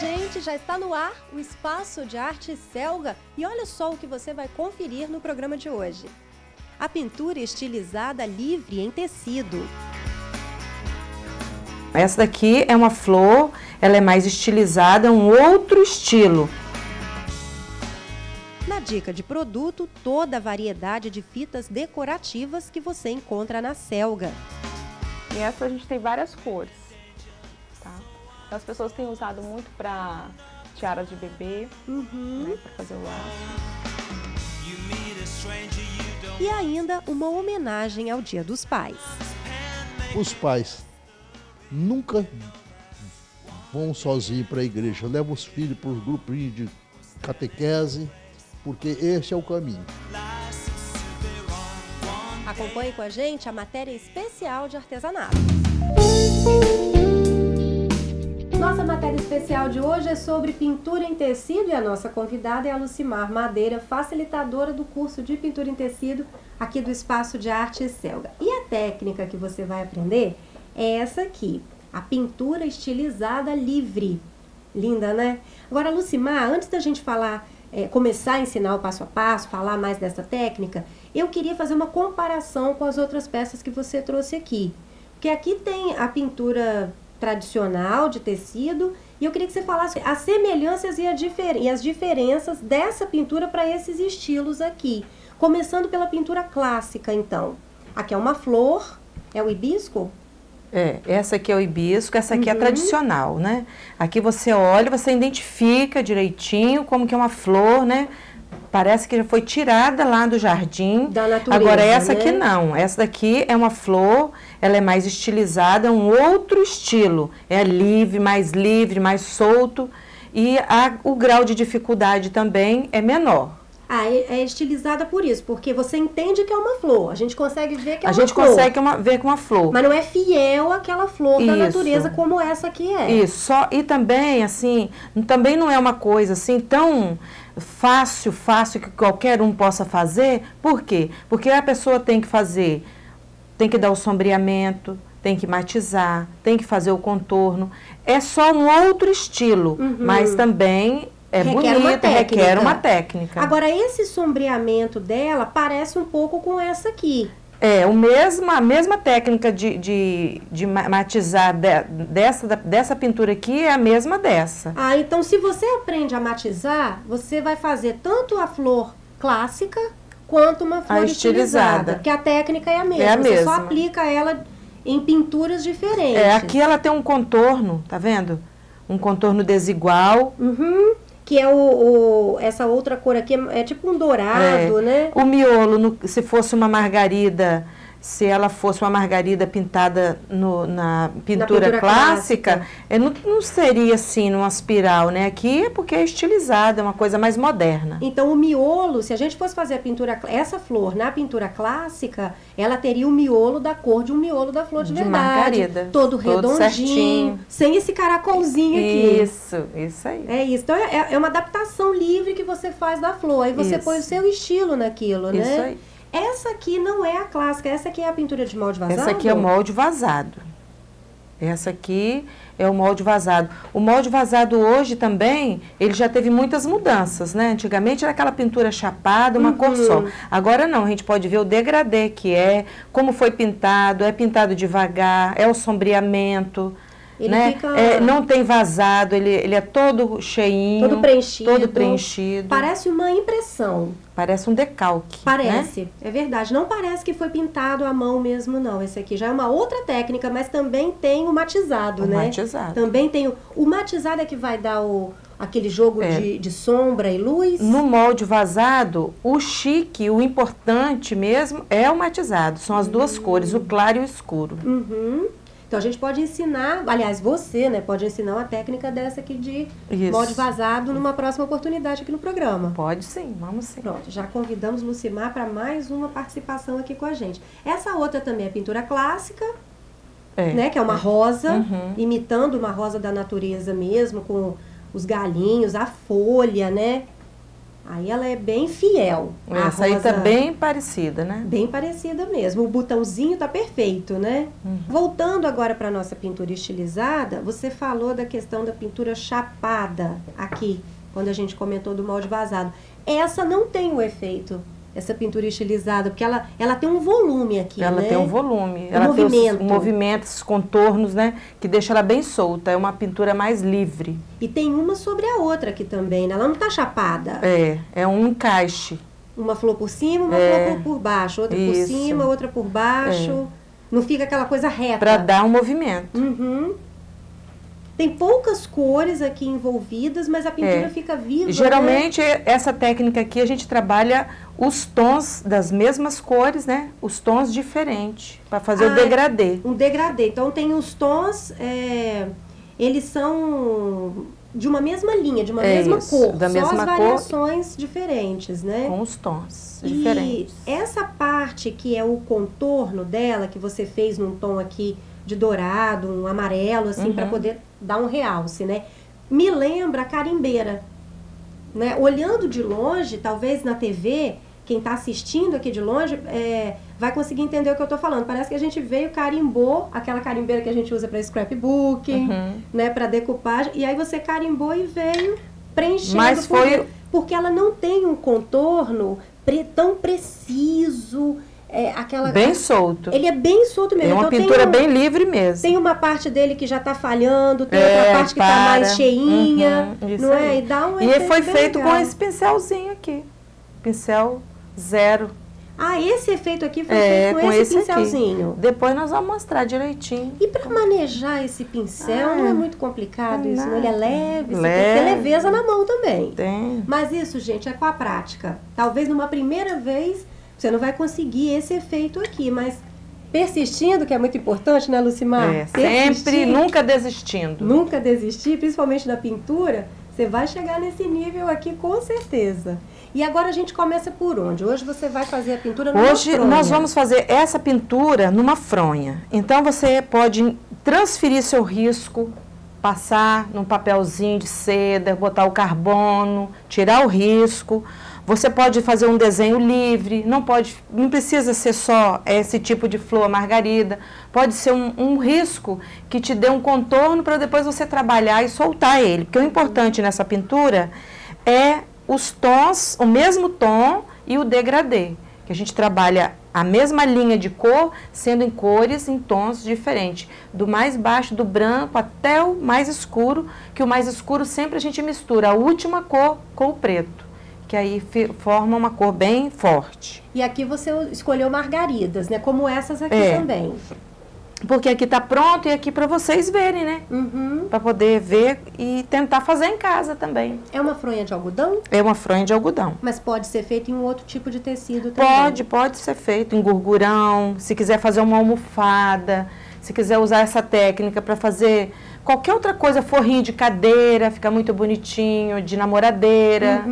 gente, já está no ar o Espaço de Arte Selga e olha só o que você vai conferir no programa de hoje. A pintura estilizada livre em tecido. Essa daqui é uma flor, ela é mais estilizada, é um outro estilo. Na dica de produto, toda a variedade de fitas decorativas que você encontra na Selga. E essa a gente tem várias cores, tá? As pessoas têm usado muito para tiara de bebê, né, para fazer o laço. E ainda uma homenagem ao Dia dos Pais. Os pais nunca vão sozinhos para a igreja, levam os filhos para os grupinhos de catequese, porque este é o caminho. Acompanhe com a gente a matéria especial de artesanato. Nossa matéria especial de hoje é sobre pintura em tecido e a nossa convidada é a Lucimar Madeira, facilitadora do curso de pintura em tecido aqui do Espaço de Arte Selga. E a técnica que você vai aprender é essa aqui, a pintura estilizada livre. Linda, né? Agora, Lucimar, antes da gente falar, começar a ensinar o passo a passo, falar mais dessa técnica, eu queria fazer uma comparação com as outras peças que você trouxe aqui. Porque aqui tem a pintura tradicional de tecido e eu queria que você falasse as semelhanças e as diferenças dessa pintura para esses estilos aqui. Começando pela pintura clássica, então. Aqui é uma flor, é o hibisco? Essa aqui é o hibisco, essa aqui é a tradicional, né? Aqui você olha, você identifica direitinho como que é uma flor, né? Parece que já foi tirada lá do jardim. Da natureza, agora essa aqui não, essa daqui é uma flor, ela é mais estilizada, é um outro estilo. É livre, mais solto e o grau de dificuldade também é menor. É estilizada por isso, porque você entende que é uma flor. A gente consegue ver que é uma flor. A gente consegue ver que é uma flor. Mas não é fiel àquela flor da natureza como essa aqui é. Isso, e também, assim, também não é uma coisa assim tão fácil que qualquer um possa fazer. Por quê? Porque a pessoa tem que fazer, tem que dar o sombreamento, tem que matizar, tem que fazer o contorno. É só um outro estilo, mas também requer uma técnica. Agora, esse sombreamento dela parece um pouco com essa aqui. A mesma técnica de matizar dessa pintura aqui é a mesma dessa. Então se você aprende a matizar, você vai fazer tanto a flor clássica quanto uma flor estilizada. Porque a técnica é a mesma. Você só aplica ela em pinturas diferentes. Aqui ela tem um contorno, tá vendo? Um contorno desigual. Que é essa outra cor aqui, é tipo um dourado, né? O miolo, se fosse uma margarida, se ela fosse uma margarida pintada na pintura clássica, não seria assim, numa espiral, né? Aqui é porque é estilizada, é uma coisa mais moderna. Então o miolo, se a gente fosse fazer a pintura, essa flor na pintura clássica, ela teria o miolo da cor de um miolo da flor de verdade. Margarida. Todo redondinho, certinho. Sem esse caracolzinho aqui. Isso aí. É isso. Então é uma adaptação livre que você faz da flor. Aí você põe o seu estilo naquilo, né? Isso aí. Essa aqui não é a clássica, essa aqui é a pintura de molde vazado? Essa aqui é o molde vazado. Essa aqui é o molde vazado. O molde vazado hoje também, ele já teve muitas mudanças, né? Antigamente era aquela pintura chapada, uma cor só. Agora não, a gente pode ver o degradê que como foi pintado, é pintado devagar, é o sombreamento. Ele fica... não tem vazado, ele é todo cheinho. Todo preenchido. Parece uma impressão. Parece um decalque. Parece, né? É verdade. Não parece que foi pintado à mão mesmo, não. Esse aqui já é uma outra técnica, mas também tem o matizado, né? Matizado. Também tem o matizado é que vai dar aquele jogo de sombra e luz. No molde vazado, o chique, o importante mesmo é o matizado. São as duas cores, o claro e o escuro. Então, a gente pode ensinar, aliás, você, né, pode ensinar uma técnica dessa aqui de molde vazado numa próxima oportunidade aqui no programa. Pode sim, vamos sim. Pronto, já convidamos Lucimar para mais uma participação aqui com a gente. Essa outra também é pintura clássica, né, que é uma rosa, imitando uma rosa da natureza mesmo, com os galinhos, a folha, né? Aí ela é bem fiel. Essa aí tá bem parecida, né? Bem parecida mesmo. O botãozinho tá perfeito, né? Voltando agora para nossa pintura estilizada, você falou da questão da pintura chapada aqui, quando a gente comentou do molde vazado. Essa não tem o efeito, essa pintura estilizada, porque ela tem um volume aqui, ela né? tem um volume. Um ela movimento. tem os movimentos, os contornos, né? Que deixa ela bem solta. É uma pintura mais livre. E tem uma sobre a outra aqui também, né? Ela não tá chapada. É um encaixe. Uma flor por cima, uma flor por baixo. Outra por cima, outra por baixo. Não fica aquela coisa reta. Para dar um movimento. Tem poucas cores aqui envolvidas, mas a pintura fica viva. Geralmente, essa técnica aqui, a gente trabalha os tons das mesmas cores, né? Os tons diferentes, para fazer o degradê. Um degradê. Então, tem os tons, eles são de uma mesma linha, de uma mesma cor. Da mesma só as variações diferentes, né? Com os tons diferentes. E essa parte que é o contorno dela, que você fez num tom aqui de dourado, um amarelo, assim, para poder dar um realce, né? Me lembra a carimbeira, né? Olhando de longe, talvez na TV, quem está assistindo aqui de longe vai conseguir entender o que eu estou falando. Parece que a gente veio, carimbou, aquela carimbeira que a gente usa para scrapbook, né? Para decupagem, e aí você carimbou e veio preenchendo. Mas foi... Porque ela não tem um contorno tão preciso. Bem solto. Ele é bem solto mesmo. É uma então, pintura bem livre mesmo. Tem uma parte dele que já está falhando, tem outra parte que está mais cheinha, não é? E dá um efeito foi feito legal. com esse pincelzinho aqui. Pincel 0. Ah, esse efeito aqui foi feito com esse pincelzinho. Aqui. Depois nós vamos mostrar direitinho. E para manejar esse pincel não é muito complicado isso, não? Ele é leve, você tem que ter leveza na mão também. Tem. Mas isso, gente, é com a prática. Talvez numa primeira vez você não vai conseguir esse efeito aqui, mas persistindo, que é muito importante, né, Lucimar? Sempre, nunca desistindo. Nunca desistir, principalmente na pintura, você vai chegar nesse nível aqui com certeza. E agora a gente começa por onde? Hoje você vai fazer a pintura numa Hoje fronha. nós vamos fazer essa pintura numa fronha. Então você pode transferir seu risco, passar num papelzinho de seda, botar o carbono, tirar o risco. Você pode fazer um desenho livre, não precisa ser só esse tipo de flor margarida, pode ser um risco que te dê um contorno para depois você trabalhar e soltar ele. Porque o importante nessa pintura é os tons, o mesmo tom e o degradê, que a gente trabalha a mesma linha de cor, sendo em cores, em tons diferentes, do mais baixo, do branco, até o mais escuro, que o mais escuro sempre a gente mistura a última cor com o preto, que aí forma uma cor bem forte. E aqui você escolheu margaridas, né? Como essas aqui também. Porque aqui tá pronto e aqui para vocês verem, né? Para poder ver e tentar fazer em casa também. É uma fronha de algodão? É uma fronha de algodão. Mas pode ser feito em um outro tipo de tecido também? Pode ser feito em gurgurão, se quiser fazer uma almofada, se quiser usar essa técnica para fazer qualquer outra coisa, forrinho de cadeira, fica muito bonitinho, de namoradeira.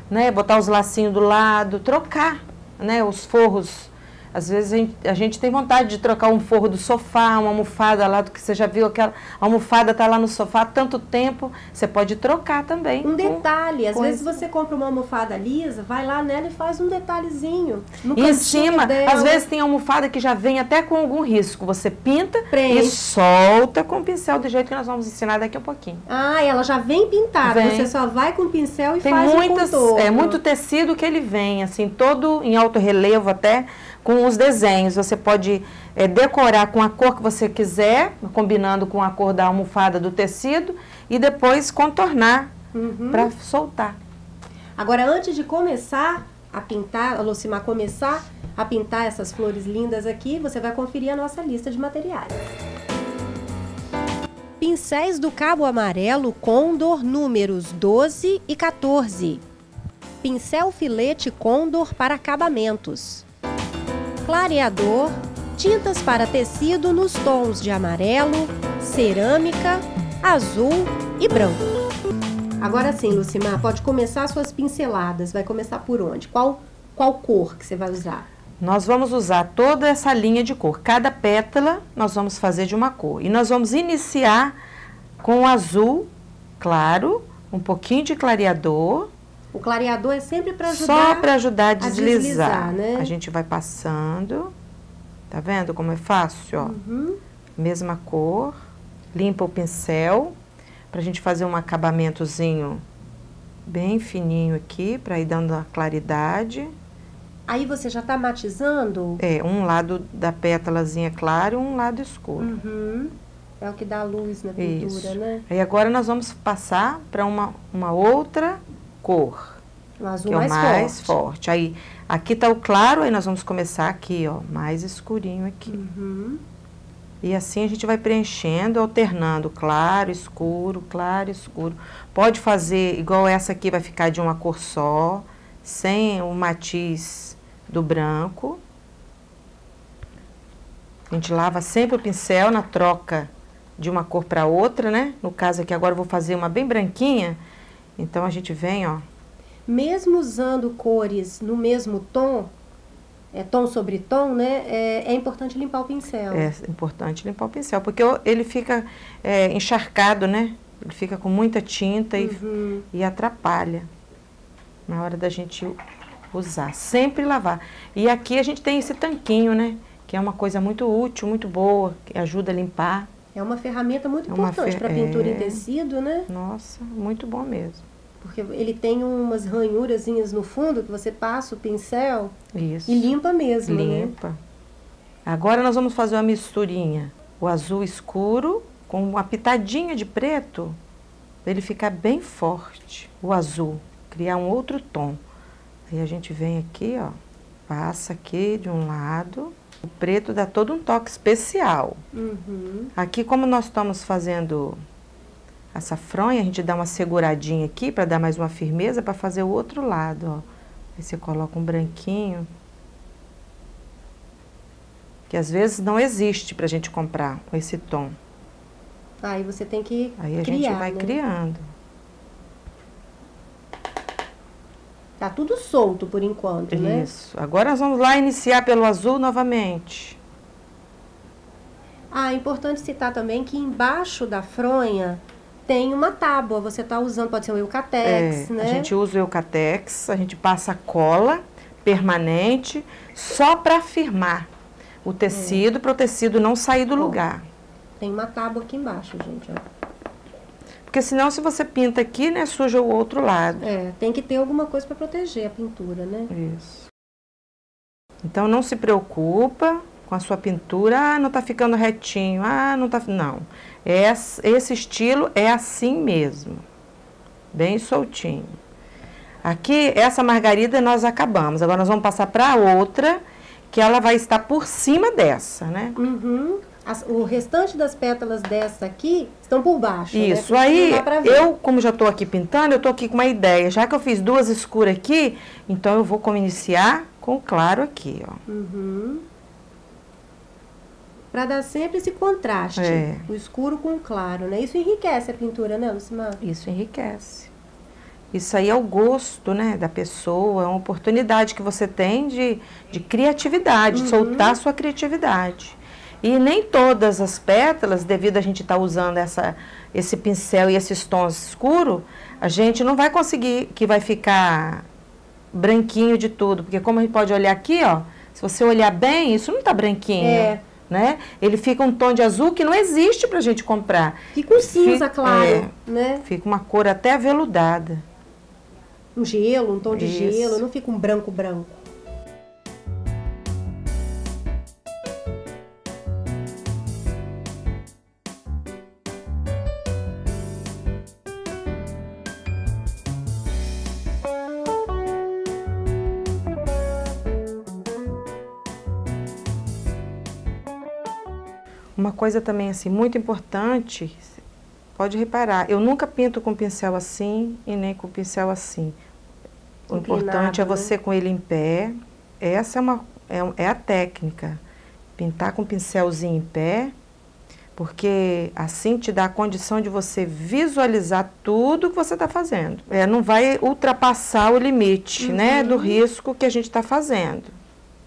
Né, botar os lacinhos do lado, trocar, né, os forros. Às vezes a gente tem vontade de trocar um forro do sofá, uma almofada lá, do que você já viu, aquela almofada tá lá no sofá há tanto tempo, você pode trocar também. Um detalhe, às vezes você compra uma almofada lisa, vai lá nela e faz um detalhezinho. E em cima, às vezes tem almofada que já vem até com algum risco, você pinta e solta com o pincel, do jeito que nós vamos ensinar daqui a pouquinho. Ah, ela já vem pintada, você só vai com o pincel e faz o contorno. É muito tecido que ele vem, assim, todo em alto relevo até, com os desenhos. Você pode decorar com a cor que você quiser, combinando com a cor da almofada do tecido, e depois contornar para soltar. Agora, antes de começar a pintar, a Lucimar começar a pintar essas flores lindas aqui, você vai conferir a nossa lista de materiais. Pincéis do Cabo Amarelo Condor números 12 e 14. Pincel filete Condor para acabamentos. Clareador, tintas para tecido nos tons de amarelo, cerâmica, azul e branco. Agora sim, Lucimar, pode começar suas pinceladas. Vai começar por onde? Qual cor que você vai usar? Nós vamos usar toda essa linha de cor. Cada pétala nós vamos fazer de uma cor. E nós vamos iniciar com o azul claro, um pouquinho de clareador, O clareador é sempre para ajudar. Só para ajudar a deslizar. Né? A gente vai passando. Tá vendo como é fácil, ó? Uhum. Mesma cor. Limpa o pincel. Pra gente fazer um acabamentozinho bem fininho aqui, para ir dando a claridade. Aí você já tá matizando? É, um lado da pétalazinha claro e um lado escuro. Uhum. É o que dá luz na pintura, Isso. né? Aí agora nós vamos passar para uma outra cor. O azul que é o mais mais forte. forte. Aí, aqui tá o claro, aí nós vamos começar aqui, ó, mais escurinho aqui. Uhum. E assim a gente vai preenchendo, alternando claro, escuro, claro, escuro. Pode fazer igual essa aqui, vai ficar de uma cor só, sem o matiz do branco. A gente lava sempre o pincel na troca de uma cor para outra, né? No caso aqui agora eu vou fazer uma bem branquinha, então a gente vem, ó. Mesmo usando cores no mesmo tom, tom sobre tom, né? É importante limpar o pincel. É importante limpar o pincel, porque ele fica encharcado, né? Ele fica com muita tinta e atrapalha na hora da gente usar. Sempre lavar. E aqui a gente tem esse tanquinho, né? Que é uma coisa muito útil, muito boa, que ajuda a limpar. É uma ferramenta muito importante para pintura em tecido, né? Nossa, muito bom mesmo. Porque ele tem umas ranhurazinhas no fundo que você passa o pincel e limpa mesmo, limpa. Né? Agora nós vamos fazer uma misturinha. O azul escuro com uma pitadinha de preto, para ele ficar bem forte. O azul, criar um outro tom. Aí a gente vem aqui, ó, passa aqui de um lado. O preto dá todo um toque especial. Uhum. Aqui, como nós estamos fazendo essa fronha, a gente dá uma seguradinha aqui para dar mais uma firmeza para fazer o outro lado, ó. Aí você coloca um branquinho, que às vezes não existe pra gente comprar com esse tom. Aí você tem que Aí a criar, gente vai né? criando. Tá tudo solto por enquanto, né? Isso. Agora nós vamos lá iniciar pelo azul novamente. É importante citar também que embaixo da fronha tem uma tábua. Você tá usando, pode ser um Eucatex, né? A gente usa o Eucatex, a gente passa cola permanente só para firmar o tecido, para o tecido não sair do lugar. Tem uma tábua aqui embaixo, gente, ó. Porque senão, se você pinta aqui, né, suja o outro lado. Tem que ter alguma coisa para proteger a pintura, né? Isso. Então, não se preocupa com a sua pintura. Ah, não tá ficando retinho. Ah, não tá... Não. Esse estilo é assim mesmo. Bem soltinho. Aqui, essa margarida nós acabamos. Agora, nós vamos passar para outra, que ela vai estar por cima dessa, né? Uhum. O restante das pétalas dessa aqui estão por baixo. Isso, né? aí eu, como já estou aqui pintando, eu estou aqui com uma ideia. Já que eu fiz duas escuras aqui, então eu vou iniciar com o claro aqui, ó. Uhum. Para dar sempre esse contraste, o escuro com o claro, né? Isso enriquece a pintura, né, Lucimar? Isso enriquece. Isso aí é o gosto, né, da pessoa, é uma oportunidade que você tem de criatividade, de soltar a sua criatividade. E nem todas as pétalas, devido a gente estar usando esse pincel e esses tons escuros, a gente não vai conseguir que vai ficar branquinho de tudo. Porque como a gente pode olhar aqui, ó, se você olhar bem, isso não está branquinho, né? Ele fica um tom de azul que não existe pra gente comprar. Fica um cinza claro, né? Fica uma cor até aveludada. Um gelo, um tom de gelo, não fica um branco branco. Uma coisa também assim muito importante, pode reparar, eu nunca pinto com pincel assim e nem com pincel assim. O importante é você com ele em pé. Essa é a técnica. Pintar com pincelzinho em pé, porque assim te dá a condição de você visualizar tudo que você está fazendo. Não vai ultrapassar o limite, né, do risco que a gente está fazendo.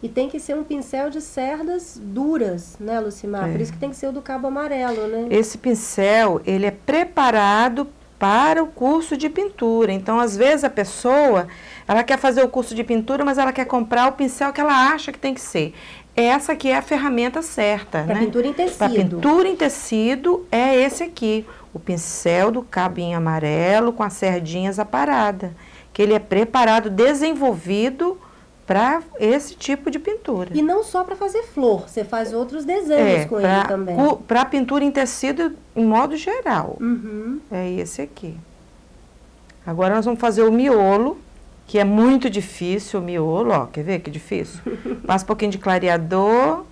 E tem que ser um pincel de cerdas duras, né, Lucimar? Por isso que tem que ser o do cabo amarelo, né? Esse pincel, ele é preparado para o curso de pintura. Então, às vezes, a pessoa, ela quer fazer o curso de pintura, mas ela quer comprar o pincel que ela acha que tem que ser. Essa aqui é a ferramenta certa, Para né? pintura em tecido. Para pintura em tecido é esse aqui, o pincel do cabinho amarelo com as sardinhas aparadas, que ele é preparado, desenvolvido para esse tipo de pintura. E não só para fazer flor, você faz outros desenhos com ele também. Para pintura em tecido, em modo geral. Uhum. É esse aqui. Agora nós vamos fazer o miolo, que é muito difícil o miolo, ó, quer ver que difícil? Passa um pouquinho de clareador,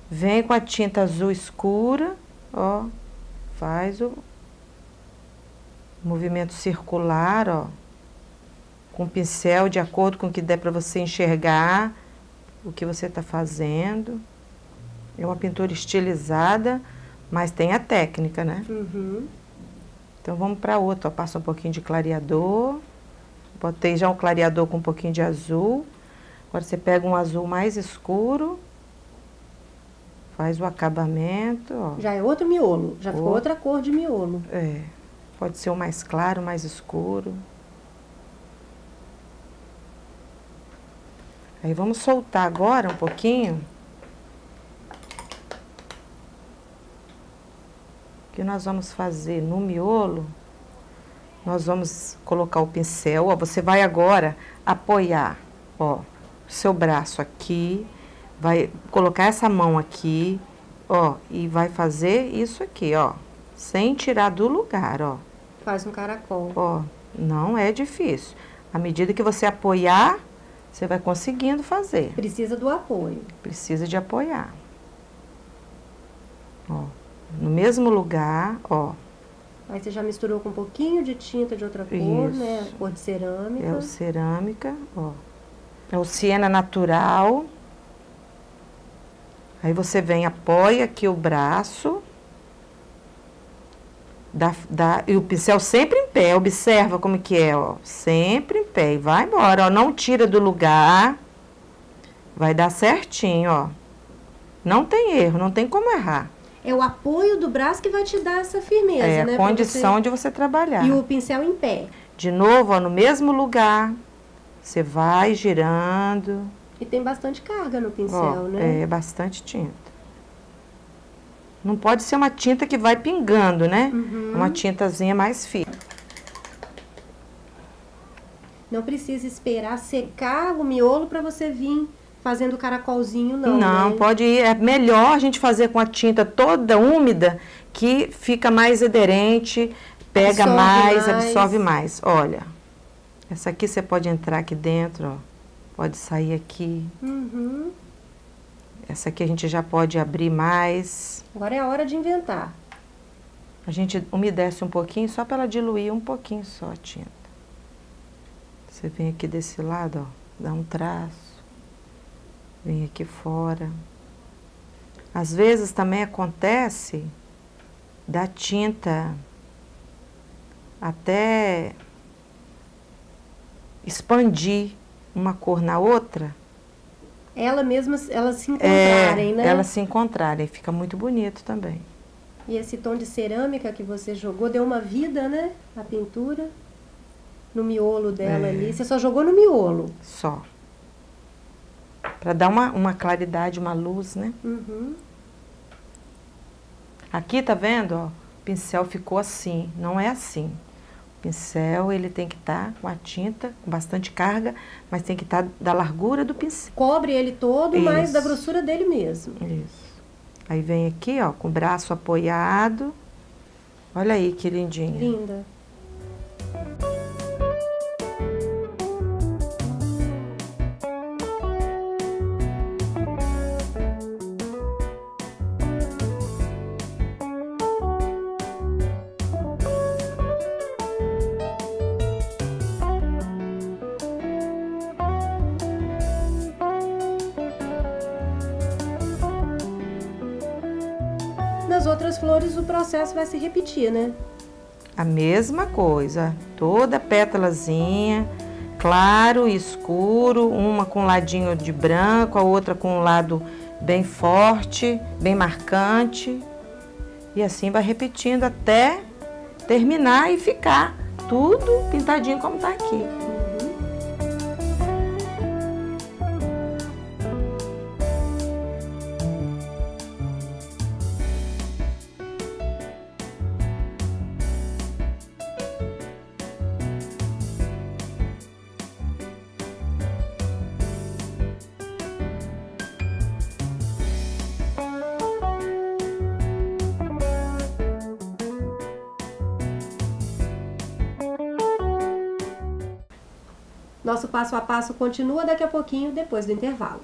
vem com a tinta azul escura, ó, faz o movimento circular, ó, com o pincel de acordo com o que der para você enxergar o que você está fazendo. É uma pintura estilizada, mas tem a técnica, né? Uhum. Então vamos para outra, ó, passa um pouquinho de clareador. Botei já um clareador com um pouquinho de azul. Agora você pega um azul mais escuro, faz o acabamento, ó. Já é outro miolo, já ficou outra cor de miolo. É, pode ser o mais claro, o mais escuro. Aí vamos soltar agora um pouquinho. O que nós vamos fazer no miolo? Nós vamos colocar o pincel, ó, você vai agora apoiar, ó, o seu braço aqui, vai colocar essa mão aqui, ó, e vai fazer isso aqui, ó, sem tirar do lugar, ó. Faz um caracol. Ó, não é difícil. À medida que você apoiar, você vai conseguindo fazer. Precisa do apoio. Precisa de apoiar. Ó, no mesmo lugar, ó. Aí você já misturou com um pouquinho de tinta de outra cor, Isso. né? Cor de cerâmica. É o cerâmica, ó. É o siena natural. Aí você vem, apoia aqui o braço. E o pincel sempre em pé, observa como que é, ó. Sempre em pé. E vai embora, ó. Não tira do lugar. Vai dar certinho, ó. Não tem erro, não tem como errar. É o apoio do braço que vai te dar essa firmeza, É né? a condição de você trabalhar. E o pincel em pé. De novo, ó, no mesmo lugar, você vai girando. E tem bastante carga no pincel, Ó, né? é bastante tinta. Não pode ser uma tinta que vai pingando, né? Uma tintazinha mais fina. Não precisa esperar secar o miolo para você vir fazendo caracolzinho, não. Não, né? pode ir. É melhor a gente fazer com a tinta toda úmida, que fica mais aderente, pega mais, absorve mais. Olha, essa aqui você pode entrar aqui dentro, ó. Pode sair aqui. Uhum. Essa aqui a gente já pode abrir mais. Agora é a hora de inventar. A gente umedece um pouquinho, só para ela diluir um pouquinho só a tinta. Você vem aqui desse lado, ó, dá um traço. Vem aqui fora. Às vezes também acontece da tinta até expandir uma cor na outra. Ela mesma, elas se encontrarem, né? Elas se encontrarem, fica muito bonito também. E esse tom de cerâmica que você jogou deu uma vida, né? A pintura. No miolo dela ali. Você só jogou no miolo. Só. Para dar uma claridade, uma luz, né? Uhum. Aqui, tá vendo, ó? O pincel ficou assim, não é assim. O pincel, ele tem que estar com a tinta, com bastante carga, mas tem que estar da largura do pincel. Cobre ele todo, mas Isso. da grossura dele mesmo. Isso. Aí vem aqui, ó, com o braço apoiado. Olha aí que lindinha. Linda. Nas outras flores o processo vai se repetir, né? A mesma coisa, toda pétalazinha, claro e escuro, uma com um ladinho de branco, a outra com um lado bem forte, bem marcante. E assim vai repetindo até terminar e ficar tudo pintadinho como tá aqui. Nosso passo a passo continua daqui a pouquinho, depois do intervalo.